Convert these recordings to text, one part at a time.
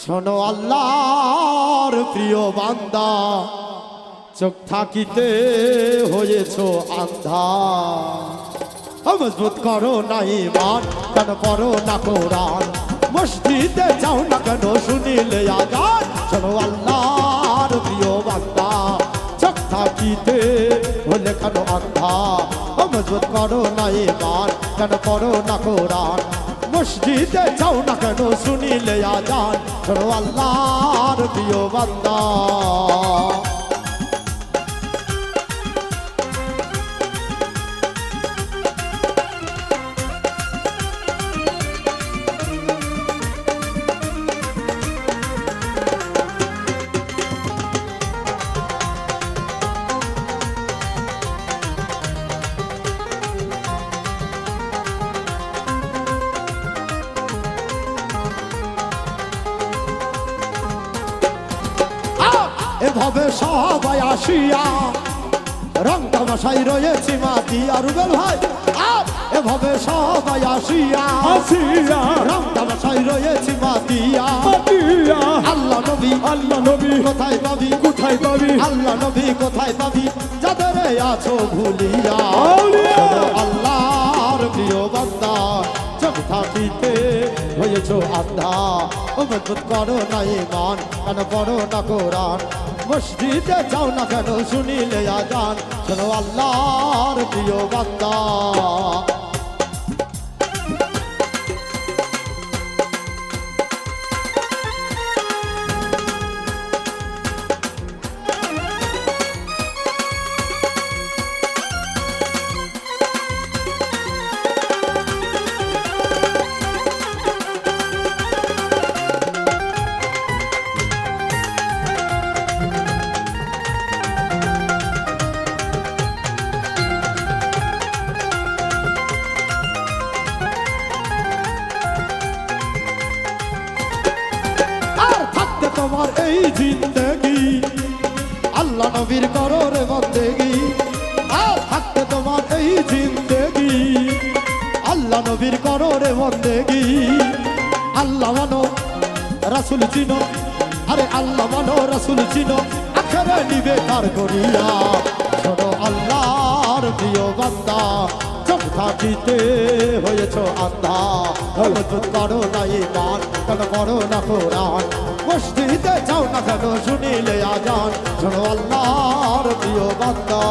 শোনো আল্লাহর প্রিয় বান্দা, চোখ থাকিতে হয়েছ আন্ধা। মজবুত করো না ঈমান, কেন করো না কোরআন? মসজিদে যাও না কেন শুনিলে আযান? শোনো আল্লাহর প্রিয় বান্দা, চোখ থাকিতে হলে কেন আন্ধা? মজবুত করো না ঈমান, কেন করো না কোরআন? মসজিদে যাও না কেন শুনিলে আযান? শোনো আল্লাহর প্রিয় বান্দা। এভাবে সবাই আসিয়া রং তামাশাই রয়েছি মাতিয়া। রুবেল ভাই, এভাবে সবাই আসিয়া রং তামাশাই রয়েছি মাতিয়া। আল্লাহ নবী, আল্লাহ নবী কোথায় পাবি, কোথায় পাবি? আল্লাহ নবী কোথায় পাবি যাদের আছো ভুলিয়া? আল্লাহর প্রিয় বান্দা, চোখ থাকিতে হয়েছ আন্ধা। মজবুত করো না ঈমান, কেন করো না কোরআন? মসজিদে যাও না কেন শুনিলে আযান? শোনো আল্লাহর প্রিয় বান্দা। তোমার এই জিন্দেগি আল্লাহ নবীর করো রে বন্দেগি। আর থাকতে তোমার এই জিন্দেগি আল্লাহ নবীর করো রে বন্দেগি। আল্লাহ মানো রাসূল চিনো, আরে আল্লাহ মানো রাসূল চিনো, আখেরে নিবে তার করিয়া। শোনো আল্লাহর প্রিয় বান্দা, চোখ থাকিতে হয়েছ আন্ধা। মজবুত করো না ঈমান, কেন করো না কোরআন? মসজিদে যাও না কেন শুনিলে আযান? শোনো আল্লাহর প্রিয় বান্দা।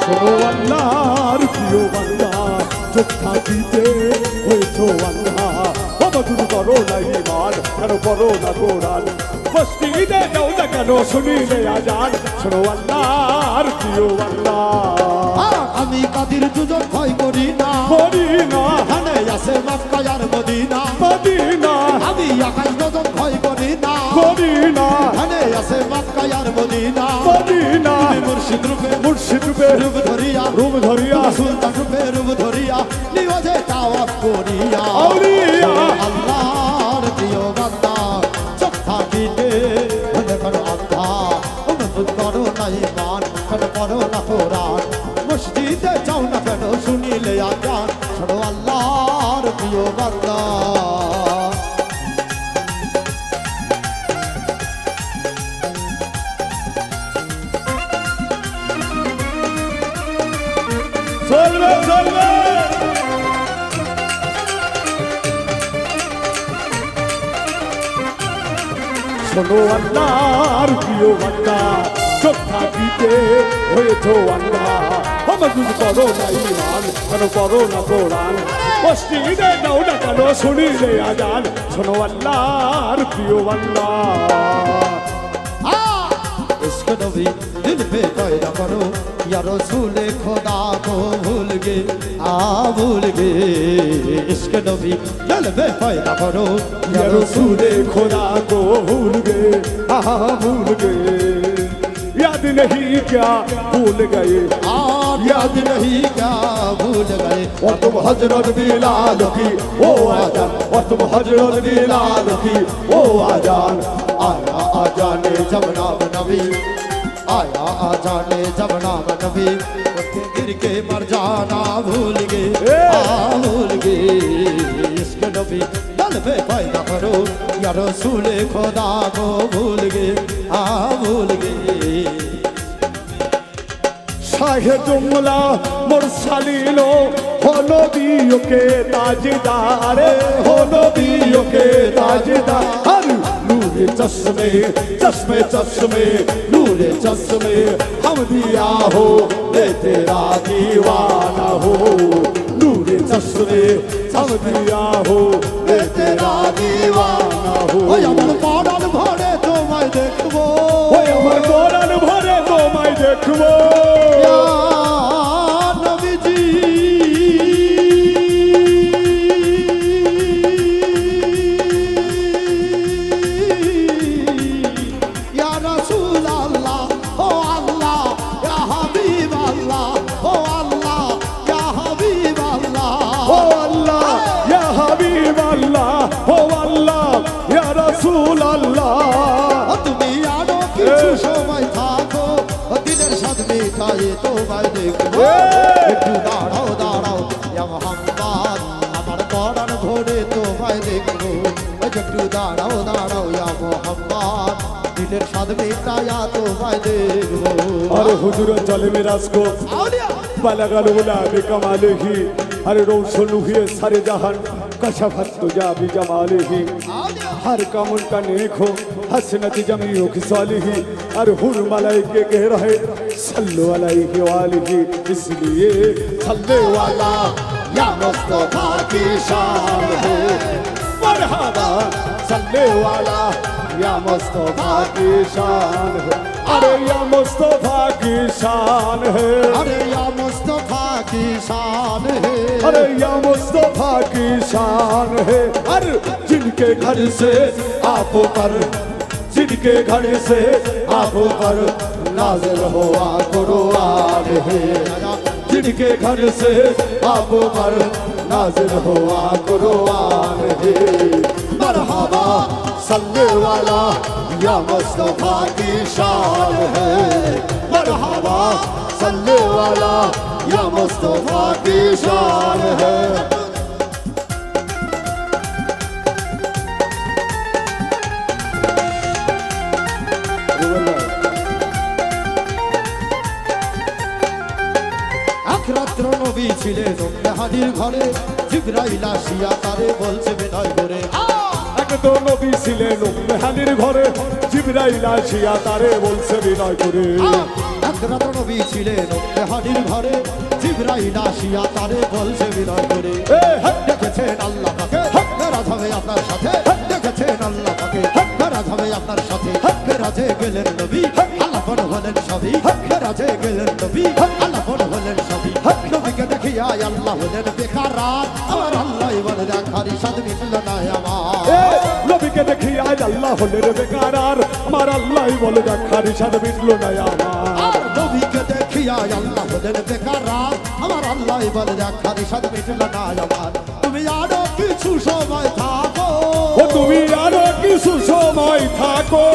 শোনো আল্লাহর প্রিয় বান্দা, চোখ থাকিতে হয়েছ আন্ধা। মজবুত করো না ঈমান, কেন করো না কোরআন? মসজিদে যাও না কেন শুনিলে আযান? শোনো আল্লাহর প্রিয় বান্দা। আমি কাদির দুজন ভয় করি না, করি না। এখানে আছে মক্কা আর মদিনা, মদিনা। আমি আকাশ দুজন ভয় করি না, করি না। এখানে আছে মক্কা আর মদিনা, মদিনা। মুর্শিদ রূপে, মুর্শিদ রূপে রূপ ধরিয়া, রূপ ধরিয়া, সুলতান রূপে রূপ ধরিয়া, নিওয়াজে তাওয়াফ করিয়া। আউলিয়া আল্লাহর প্রিয় বান্দা, চোখ থাকিতে হলে করো আন্ধা। মজবুত করো না ঈমান, কেন করো না কোরআন? মসজিদে যাও না কেন শুনিলে আযান? শোনো আল্লাহর প্রিয় বান্দা। চলবে চলবে। শোনো আল্লাহর প্রিয় বান্দা, চোখ থাকিতে হয়েছ আন্ধা। মজবুত করো না ঈমান, কেন করো না কোরআন? মসজিদে যাও না কেন শুনিলে আযান? শোনো আল্লাহর প্রিয় বান্দা। इश्क नबी दिल पे पैदा करो, या रसूल खुदा को भूल गए, भूल गए। इश्क नबी दिल पे पैदा करो, या रसूल खुदा को भूल गए, भूल गए। याद नहीं क्या भूल गए, याद नहीं क्या भूल गए और तुम हजरत बिलाल की ओ आजान, और तुम हजरत बिलाल की ओ आजान। आया आजाने जब नाम नबी, आया आजाने जब नाम नबी, उनके गिर के मर जाना भूल गए, भूल गए इश्क नबी दिल पे पैदा करो या रसूल खुदा को भूल गए, भूल गए। शाहे जुमला मुरसलीनो हो नबियों के ताजदार, हो नबियों के ताजदार। नूरे चश्मे चश्मे चश्मे नूरे चश्मे हम दिया हो ले तेरा दीवाना हो, नूरे चश्मे हम दिया हो ले तेरा दीवाना हो। ওই আমার পরাণ ভরে তোমায় দেখবো, ওই আমার পরাণ ভরে তোমায় দেখবো ইয়া নবীজি ইয়া রাসূলুল্লাহ ও আল্লাহ ইয়া হাবিবাল্লাহ ও আল্লাহ ইয়া হাবিবাল্লাহ ও আল্লাহ ইয়া হাবিব আল্লাহ, ও আল্লাহ ইয়া রাসূল আল্লাহ। তুমি আরো কিছু সময় থাকো, দিনের সাথে মেটায়ে তোমায় দেখবো। একটু দাঁড়াও দাঁড়াও ইয়া মুহাম্মদ, আমার পরাণ ভরে তোমায় দেখবো। একটু দাঁড়াও দাঁড়াও ইয়া মুহাম্মদ, দিনের সাথে মেটায়া তোমায় দেখবো। अरे हुजूर चले मिराज को আউলিয়া बलगल उला बिकमालिही, अरे रोशन हुए सारे जहान कशफत तुजा बिजमालिही। আউলিয়া हर काम उनका नेक हो हसनत जमीओ की सालिही, अरे हुर मलाइके कह रहे सल्लु अलैहि वालिही। इसलिए सल्ले वाला या मुस्तफा की शान है, मरहबा सल्ले वाला या मुस्तफा की शान है, अरे या मुस्तफा की शान है, अरे या मुस्तफा की शान है, अरे या मुस्तफा की शान है। अरे जिनके घर से आप पर, जिनके घर से आप पर नाज़िल हुआ कुरान है, जिनके घर से आप पर नाज़िल हुआ कुरान है। मरहबा सल्ले वाला या मुस्तफा की शान है, मरहबा सल्ले वाला या मुस्तफा की शान है। এক রাত্র নবী ছিলেন মেহাদির ঘরে, জিবরাইল আসিয়া তারে বলছে বিনয় করে, এক তো নবী ছিলেন মেহানির ঘরে, জিবরাইল আসিয়া তারে বলছে বিনয় করে। এক রাত্র নবী ছিলেন মেহাদির ঘরে, জিবরাইল আসিয়া তারে বলছে বিনয় করে, দেখেছেন আল্লাহ পাকে নারাজ হবে আপনার সাথে, দেখেছেন আল্লাহ পাকে নারাজ হবে আপনার সাথে। রাজে গেলেন নবী আল্লাহ বড় হলেন সবই, রাজে গেলেন নবী আল্লাহ বড় হলেন সবই। নবীকে দেখিয়া আল্লাহ হলেন বেকার রাত, আমার আল্লাহ বলে দেখারি সাদ মিটল না আমার। নবীকে দেখি আজ আল্লাহ হলেন বেকারার, আমার আল্লাহ বলে দেখার সাদ মিটল না আমার। নবীকে দেখিয়া আল্লাহ হলেন বেকার রাত, আমার আল্লাহ বলে দেখারি সাদ মিটল না আমার। তুমি আরো কিছু সময় থাকো, ও তুমি আরো কিছু সময় থাকো,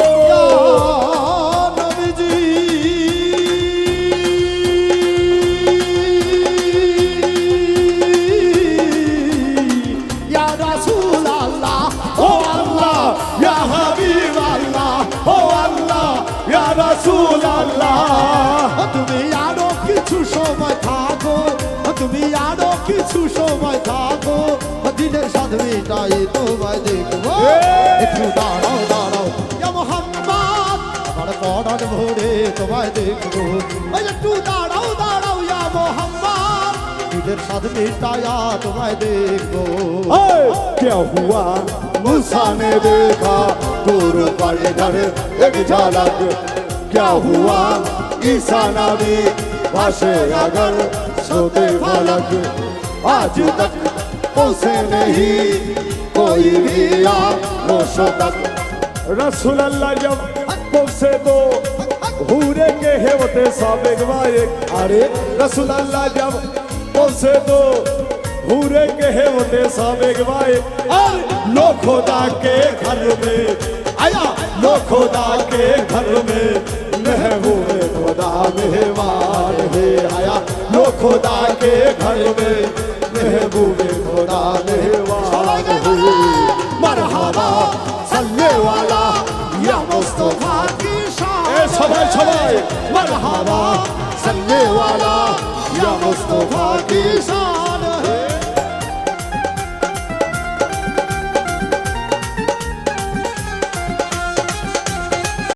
নবীজি ইয়া রাসূলুল্লাহ ও আল্লাহ ইয়া হাবিব আল্লাহ, ও আল্লাহ ইয়া রাসূল আল্লাহ। তুমি আরো কিছু সময় থাকো, তুমি আরো কিছু সময় থাকো, দিনের সাথে মেটাই তোমায় দেখবো। একটু দাঁড়াও দাঁড়াও ইয়া মুহাম্মদ, আমার পরাণ ভরে তোমায় দেখবো। একটু দাঁড়াও দাঁড়াও ইয়া মুহাম্মদ, দিনের সাথে মেটায়া তোমায় দেখবো। क्या हुआ मूसा ने देखा दूर पर इधर एक झलक, क्या हुआ ईसा नबी भाषे अगर सोते फलक, आज तक पहुंचे नहीं कोई भी आगोश तक। रसूल अल्लाह जब पहुंचे तो हुरे के है होते साबिक वाए अरे रसूल अल्लाह जब पहुंचे तो हुरे के है होते साबिक वाए अरे लो खुदा के घर में आया लो खुदा के घर में महबूब खुदा मेहमान है आया लो खुदा के घर में महबूब खुदा मेहमान है मरहबा सल्ले वाला या मुस्तफा की शान सबाई सबाई मरहबा सल्ले वाला या मुस्तफा की शान